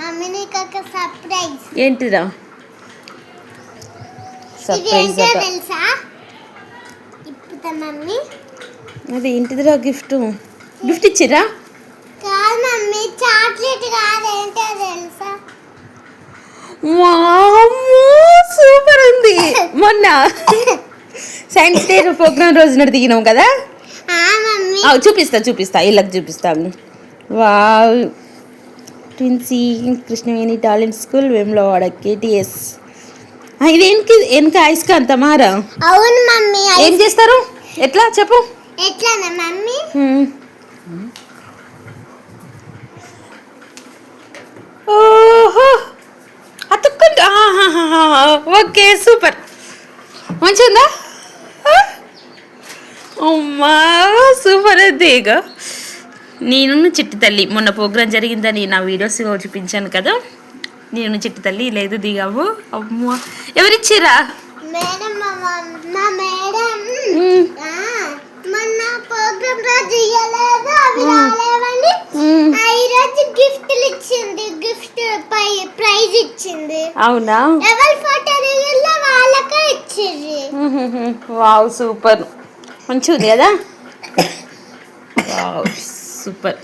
Mummy నీకు ఒక surprise. ఏంటిరా సర్ప్రైజ్ అట? తెలుసా? ఇప్పుడు మమ్మీ అది ఏంటిదిరా గిఫ్ట్ ఇచ్చిరా? కాదు మమ్మీ, చాక్లెట్ కాదు. ఏంటో తెలుసా? సూపర్ ఉంది. మొన్న సైన్స్ డే ప్రోగ్రామ్ రోజు నాడు దిగినాం కదా. చూపిస్తా ఇళ్ళకి చూపిస్తాను. వావ్, ట్విన్సీ Krishnaveni talent school Vemulawada KTS. ఇదేంటి వెనక ఐస్కాంతమారా? అవును మమ్మీ. ఏం చేస్తారు? ఎట్లా చెప్పు. ఎట్లానా మమ్మీ? ఓహో, అతుక్కుంటా. Okay, super. మంచిగా అమ్మా, సూపర్. అయితే ఇక నేను చిట్టి తల్లి మొన్న ప్రోగ్రాం జరిగిందని నా వీడియోస్ చూపించాను కదా. నేను చిట్టి తల్లి లేదు దిగావు. అమ్మా, ఎవరిచ్చిరా? మేడం, మా మేడం మొన్న ప్రోగ్రాం రోజు ఇయ్యలేదు, అవి రాలేవని ఈరోజు గిఫ్ట్లు ఇచ్చింది. గిఫ్ట్ ప్రైజ్ ఇచ్చింది. అవునా? ఎవరి ఫోటో దిగిల్లో వాళ్ళకే ఇచ్చింది. Wow, super. మంచిగా ఉంది కదా. Wow, super.